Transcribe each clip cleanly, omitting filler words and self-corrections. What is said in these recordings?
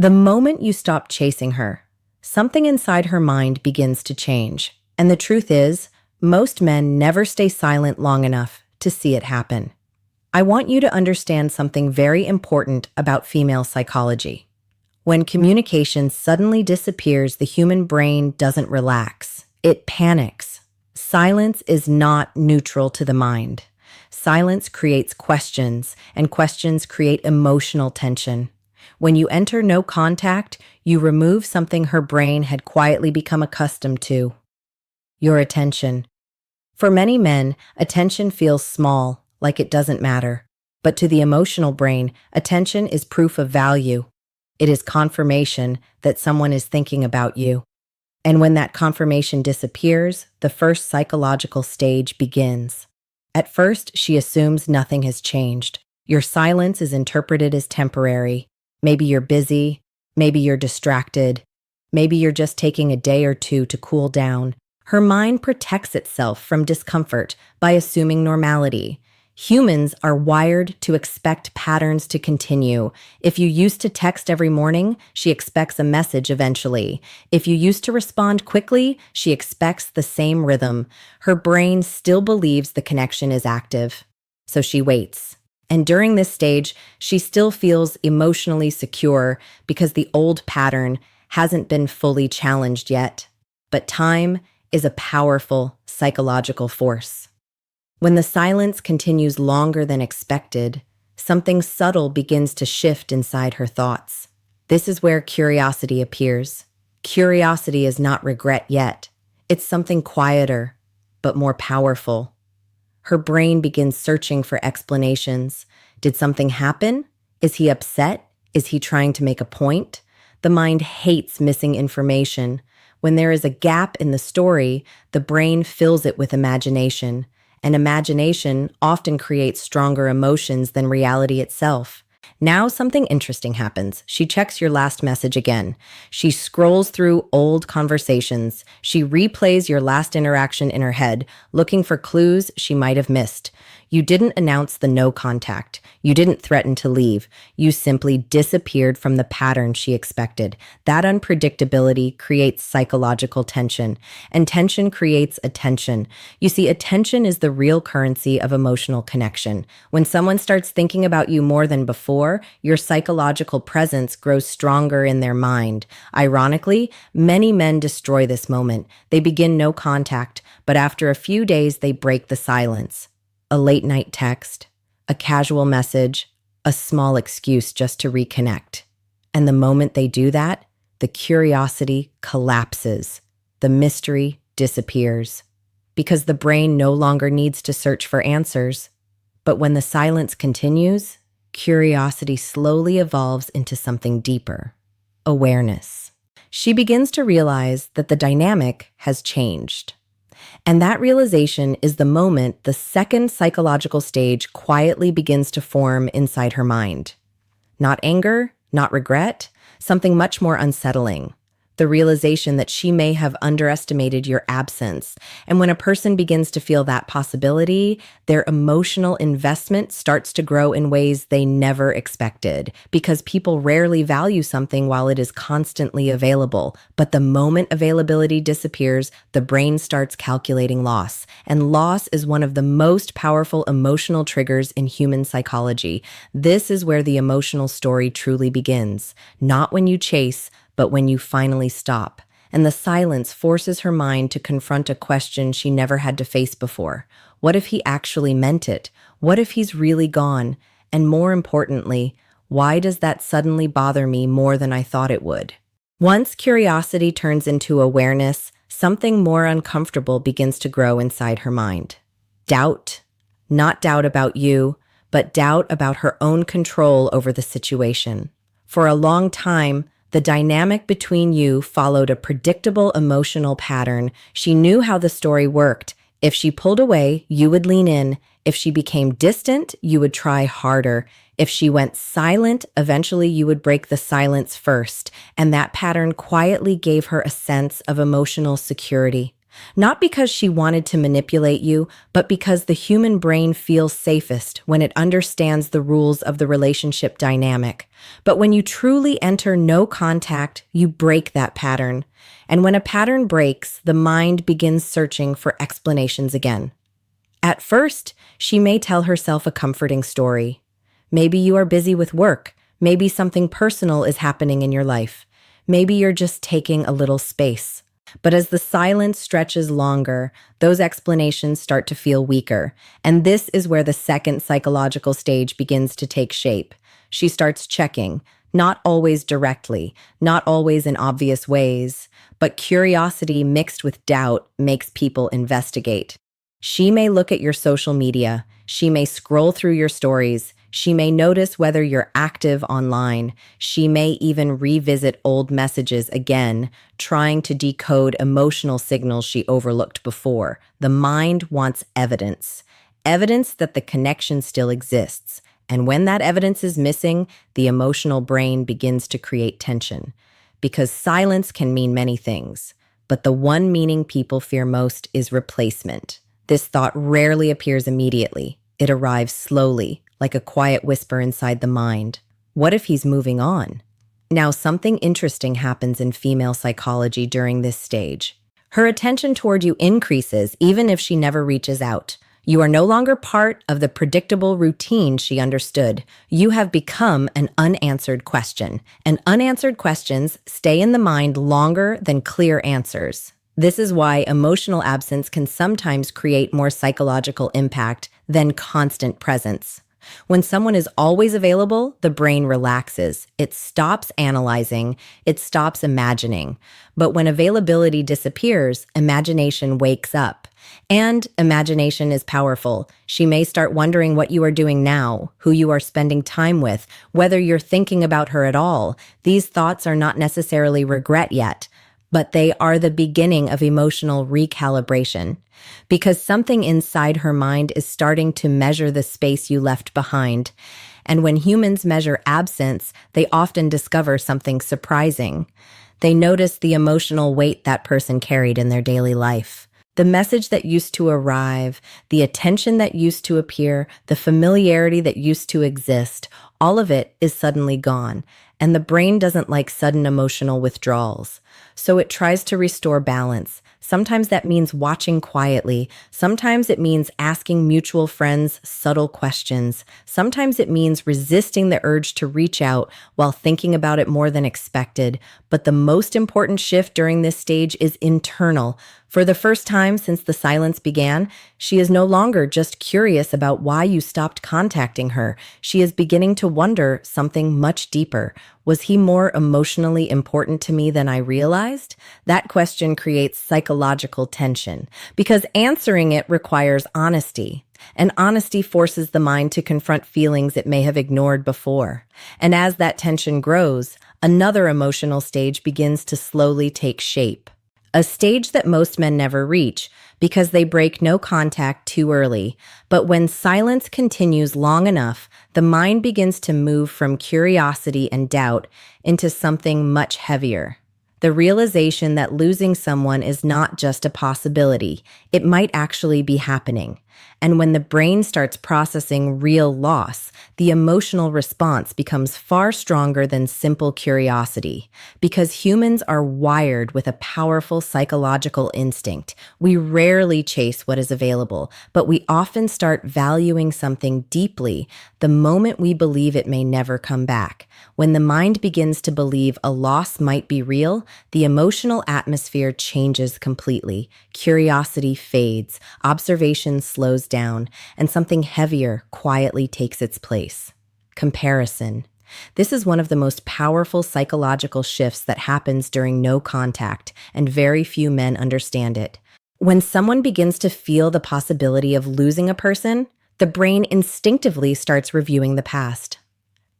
The moment you stop chasing her, something inside her mind begins to change. And the truth is, most men never stay silent long enough to see it happen. I want you to understand something very important about female psychology. When communication suddenly disappears, the human brain doesn't relax. It panics. Silence is not neutral to the mind. Silence creates questions, and questions create emotional tension. When you enter no contact, you remove something her brain had quietly become accustomed to: your attention. For many men, attention feels small, like it doesn't matter. But to the emotional brain, attention is proof of value. It is confirmation that someone is thinking about you. And when that confirmation disappears, the first psychological stage begins. At first, she assumes nothing has changed. Your silence is interpreted as temporary. Maybe you're busy, maybe you're distracted, maybe you're just taking a day or two to cool down. Her mind protects itself from discomfort by assuming normality. Humans are wired to expect patterns to continue. If you used to text every morning, she expects a message eventually. If you used to respond quickly, she expects the same rhythm. Her brain still believes the connection is active. So she waits. And during this stage, she still feels emotionally secure because the old pattern hasn't been fully challenged yet. But time is a powerful psychological force. When the silence continues longer than expected, something subtle begins to shift inside her thoughts. This is where curiosity appears. Curiosity is not regret yet. It's something quieter, but more powerful. Her brain begins searching for explanations. Did something happen? Is he upset? Is he trying to make a point? The mind hates missing information. When there is a gap in the story, the brain fills it with imagination. And imagination often creates stronger emotions than reality itself. Now something interesting happens. She checks your last message again. She scrolls through old conversations. She replays your last interaction in her head, looking for clues she might have missed. You didn't announce the no contact. You didn't threaten to leave. You simply disappeared from the pattern she expected. That unpredictability creates psychological tension, and tension creates attention. You see, attention is the real currency of emotional connection. When someone starts thinking about you more than before, your psychological presence grows stronger in their mind. Ironically, many men destroy this moment. They begin no contact, but after a few days, they break the silence. A late night text, a casual message, a small excuse just to reconnect. And the moment they do that, the curiosity collapses. The mystery disappears. Because the brain no longer needs to search for answers. But when the silence continues, curiosity slowly evolves into something deeper: awareness. She begins to realize that the dynamic has changed. And that realization is the moment the second psychological stage quietly begins to form inside her mind. Not anger, not regret, something much more unsettling. The realization that she may have underestimated your absence. And when a person begins to feel that possibility, their emotional investment starts to grow in ways they never expected, because people rarely value something while it is constantly available. But the moment availability disappears, the brain starts calculating loss. And loss is one of the most powerful emotional triggers in human psychology. This is where the emotional story truly begins. Not when you chase, but when you finally stop. And the silence forces her mind to confront a question she never had to face before. What if he actually meant it? What if he's really gone? And more importantly, why does that suddenly bother me more than I thought it would? Once curiosity turns into awareness, something more uncomfortable begins to grow inside her mind. Doubt. Not doubt about you, but doubt about her own control over the situation. For a long time, the dynamic between you followed a predictable emotional pattern. She knew how the story worked. If she pulled away, you would lean in. If she became distant, you would try harder. If she went silent, eventually you would break the silence first. And that pattern quietly gave her a sense of emotional security. Not because she wanted to manipulate you, but because the human brain feels safest when it understands the rules of the relationship dynamic. But when you truly enter no contact, you break that pattern. And when a pattern breaks, the mind begins searching for explanations again. At first, she may tell herself a comforting story. Maybe you are busy with work. Maybe something personal is happening in your life. Maybe you're just taking a little space. But as the silence stretches longer, those explanations start to feel weaker. And this is where the second psychological stage begins to take shape. She starts checking, not always directly, not always in obvious ways, but curiosity mixed with doubt makes people investigate. She may look at your social media, she may scroll through your stories, she may notice whether you're active online. She may even revisit old messages again, trying to decode emotional signals she overlooked before. The mind wants evidence, evidence that the connection still exists. And when that evidence is missing, the emotional brain begins to create tension. Because silence can mean many things, but the one meaning people fear most is replacement. This thought rarely appears immediately. It arrives slowly, like a quiet whisper inside the mind. What if he's moving on? Now, something interesting happens in female psychology during this stage. Her attention toward you increases even if she never reaches out. You are no longer part of the predictable routine she understood. You have become an unanswered question, and unanswered questions stay in the mind longer than clear answers. This is why emotional absence can sometimes create more psychological impact than constant presence. When someone is always available, the brain relaxes. It stops analyzing, it stops imagining. But when availability disappears, imagination wakes up. And imagination is powerful. She may start wondering what you are doing now, who you are spending time with, whether you're thinking about her at all. These thoughts are not necessarily regret yet, but they are the beginning of emotional recalibration. Because something inside her mind is starting to measure the space you left behind. And when humans measure absence, they often discover something surprising. They notice the emotional weight that person carried in their daily life. The message that used to arrive, the attention that used to appear, the familiarity that used to exist, all of it is suddenly gone. And the brain doesn't like sudden emotional withdrawals. So it tries to restore balance. Sometimes that means watching quietly. Sometimes it means asking mutual friends subtle questions. Sometimes it means resisting the urge to reach out while thinking about it more than expected. But the most important shift during this stage is internal. For the first time since the silence began, she is no longer just curious about why you stopped contacting her. She is beginning to wonder something much deeper. Was he more emotionally important to me than I realized? That question creates psychological tension because answering it requires honesty. And honesty forces the mind to confront feelings it may have ignored before. And as that tension grows, another emotional stage begins to slowly take shape. A stage that most men never reach because they break no contact too early. But when silence continues long enough, the mind begins to move from curiosity and doubt into something much heavier. The realization that losing someone is not just a possibility, it might actually be happening. And when the brain starts processing real loss, the emotional response becomes far stronger than simple curiosity. Because humans are wired with a powerful psychological instinct. We rarely chase what is available, but we often start valuing something deeply the moment we believe it may never come back. When the mind begins to believe a loss might be real, the emotional atmosphere changes completely. Curiosity fades, observation slows down, and something heavier quietly takes its place. Comparison. This is one of the most powerful psychological shifts that happens during no contact, and very few men understand it. When someone begins to feel the possibility of losing a person, the brain instinctively starts reviewing the past.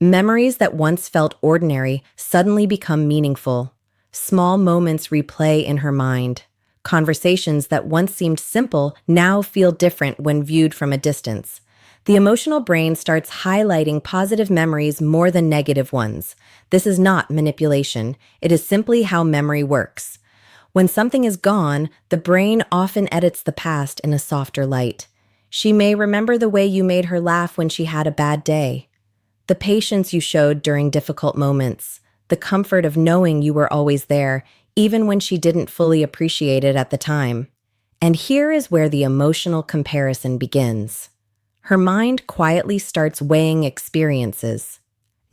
Memories that once felt ordinary suddenly become meaningful. Small moments replay in her mind. Conversations that once seemed simple now feel different when viewed from a distance. The emotional brain starts highlighting positive memories more than negative ones. This is not manipulation. It is simply how memory works. When something is gone, the brain often edits the past in a softer light. She may remember the way you made her laugh when she had a bad day, the patience you showed during difficult moments, the comfort of knowing you were always there, even when she didn't fully appreciate it at the time. And here is where the emotional comparison begins. Her mind quietly starts weighing experiences,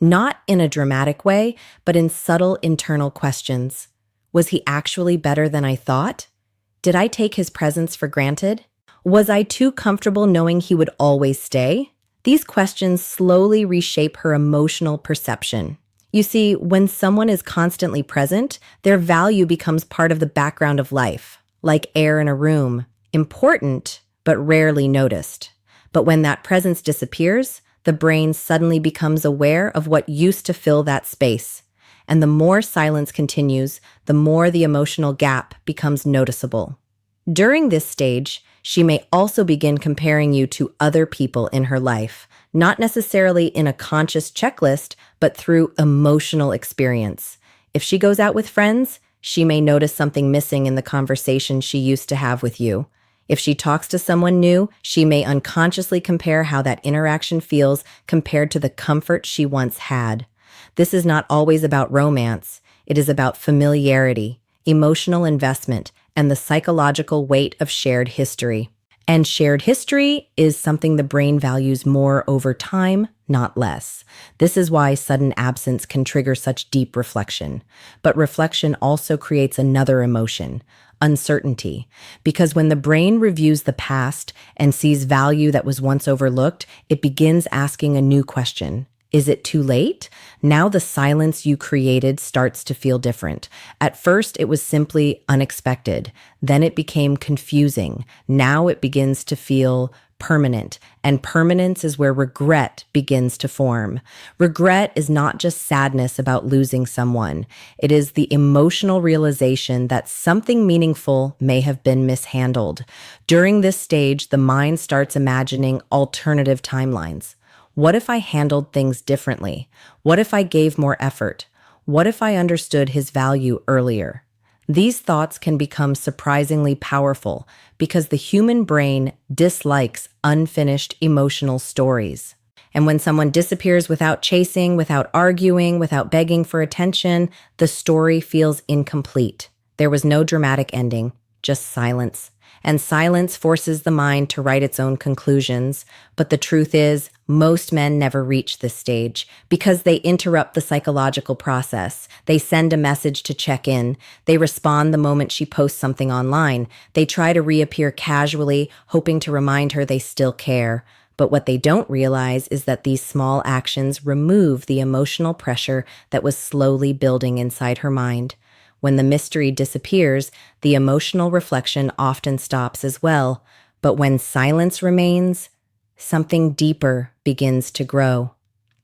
not in a dramatic way, but in subtle internal questions. Was he actually better than I thought? Did I take his presence for granted? Was I too comfortable knowing he would always stay? These questions slowly reshape her emotional perception. You see, when someone is constantly present, their value becomes part of the background of life, like air in a room, important, but rarely noticed. But when that presence disappears, the brain suddenly becomes aware of what used to fill that space. And the more silence continues, the more the emotional gap becomes noticeable. During this stage, she may also begin comparing you to other people in her life, not necessarily in a conscious checklist, but through emotional experience. If she goes out with friends, she may notice something missing in the conversation she used to have with you. If she talks to someone new, she may unconsciously compare how that interaction feels compared to the comfort she once had. This is not always about romance. It is about familiarity, emotional investment, and the psychological weight of shared history. And shared history is something the brain values more over time, not less. This is why sudden absence can trigger such deep reflection. But reflection also creates another emotion, uncertainty. Because when the brain reviews the past and sees value that was once overlooked, it begins asking a new question. Is it too late? Now the silence you created starts to feel different. At first, it was simply unexpected. Then it became confusing. Now it begins to feel permanent. And permanence is where regret begins to form. Regret is not just sadness about losing someone. It is the emotional realization that something meaningful may have been mishandled. During this stage, the mind starts imagining alternative timelines. What if I handled things differently? What if I gave more effort? What if I understood his value earlier? These thoughts can become surprisingly powerful because the human brain dislikes unfinished emotional stories. And when someone disappears without chasing, without arguing, without begging for attention, the story feels incomplete. There was no dramatic ending, just silence. And silence forces the mind to write its own conclusions. But the truth is, most men never reach this stage because they interrupt the psychological process. They send a message to check in. They respond the moment she posts something online. They try to reappear casually, hoping to remind her they still care. But what they don't realize is that these small actions remove the emotional pressure that was slowly building inside her mind. When the mystery disappears, the emotional reflection often stops as well. But when silence remains, something deeper begins to grow.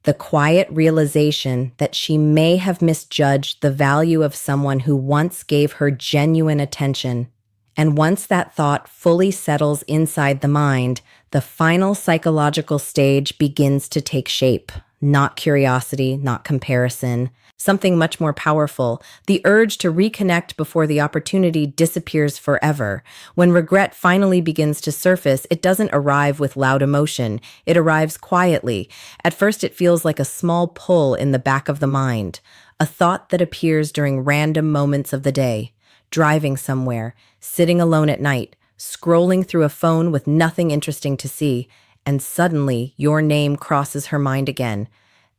The quiet realization that she may have misjudged the value of someone who once gave her genuine attention. And once that thought fully settles inside the mind, the final psychological stage begins to take shape. Not curiosity, not comparison, something much more powerful, the urge to reconnect before the opportunity disappears forever. When regret finally begins to surface, it doesn't arrive with loud emotion. It arrives quietly. At first, it feels like a small pull in the back of the mind, a thought that appears during random moments of the day, driving somewhere, sitting alone at night, scrolling through a phone with nothing interesting to see, and suddenly your name crosses her mind again.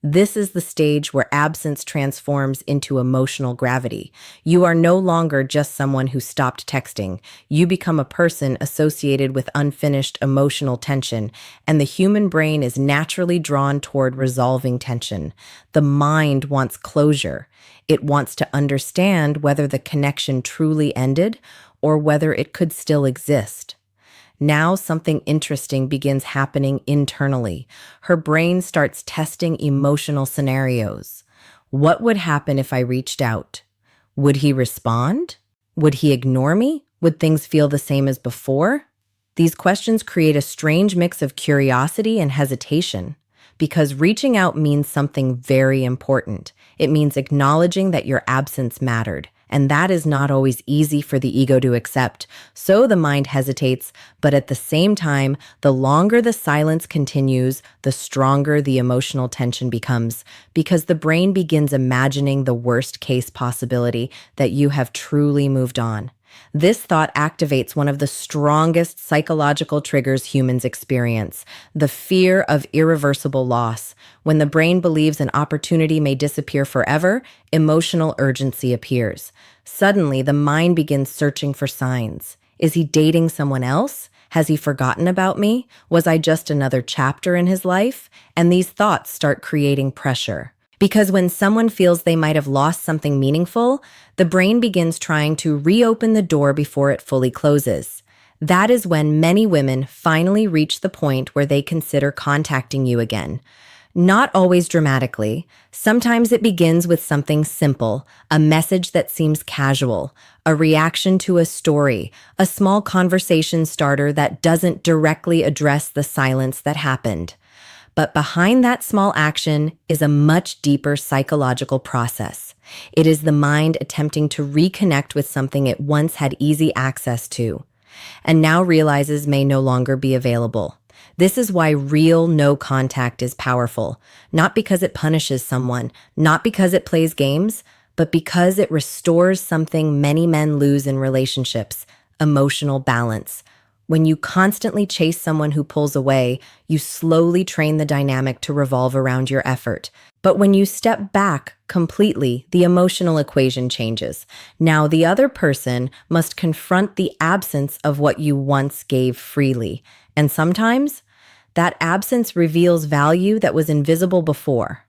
This is the stage where absence transforms into emotional gravity. You are no longer just someone who stopped texting. You become a person associated with unfinished emotional tension, and the human brain is naturally drawn toward resolving tension. The mind wants closure. It wants to understand whether the connection truly ended or whether it could still exist. Now something interesting begins happening internally. Her brain starts testing emotional scenarios. What would happen if I reached out? Would he respond? Would he ignore me? Would things feel the same as before? These questions create a strange mix of curiosity and hesitation. Because reaching out means something very important. It means acknowledging that your absence mattered, and that is not always easy for the ego to accept. So the mind hesitates, but at the same time, the longer the silence continues, the stronger the emotional tension becomes, because the brain begins imagining the worst case possibility that you have truly moved on. This thought activates one of the strongest psychological triggers humans experience, the fear of irreversible loss. When the brain believes an opportunity may disappear forever, emotional urgency appears. Suddenly, the mind begins searching for signs. Is he dating someone else? Has he forgotten about me? Was I just another chapter in his life? And these thoughts start creating pressure. Because when someone feels they might have lost something meaningful, the brain begins trying to reopen the door before it fully closes. That is when many women finally reach the point where they consider contacting you again. Not always dramatically. Sometimes it begins with something simple, a message that seems casual, a reaction to a story, a small conversation starter that doesn't directly address the silence that happened. But behind that small action is a much deeper psychological process. It is the mind attempting to reconnect with something it once had easy access to, and now realizes may no longer be available. This is why real no contact is powerful, not because it punishes someone, not because it plays games, but because it restores something many men lose in relationships: emotional balance. When you constantly chase someone who pulls away, you slowly train the dynamic to revolve around your effort. But when you step back completely, the emotional equation changes. Now, the other person must confront the absence of what you once gave freely. And sometimes, that absence reveals value that was invisible before.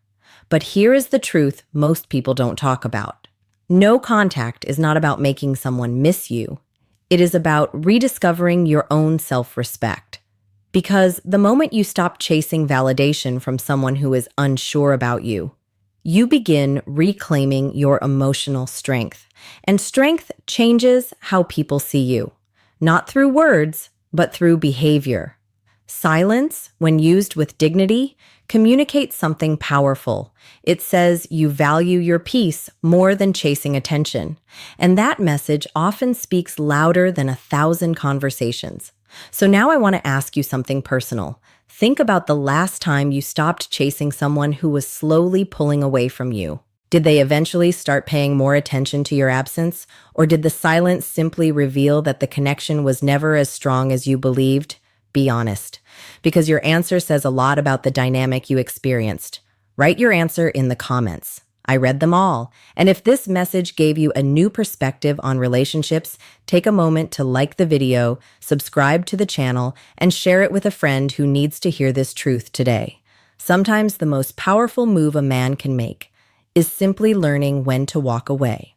But here is the truth most people don't talk about. No contact is not about making someone miss you. It is about rediscovering your own self-respect. Because the moment you stop chasing validation from someone who is unsure about you, you begin reclaiming your emotional strength. And strength changes how people see you, not through words, but through behavior. Silence, when used with dignity, communicates something powerful. It says you value your peace more than chasing attention. And that message often speaks louder than 1,000 conversations. So now I want to ask you something personal. Think about the last time you stopped chasing someone who was slowly pulling away from you. Did they eventually start paying more attention to your absence? Or did the silence simply reveal that the connection was never as strong as you believed? Be honest, because your answer says a lot about the dynamic you experienced. Write your answer in the comments. I read them all. And if this message gave you a new perspective on relationships, take a moment to like the video, subscribe to the channel, and share it with a friend who needs to hear this truth today. Sometimes the most powerful move a man can make is simply learning when to walk away.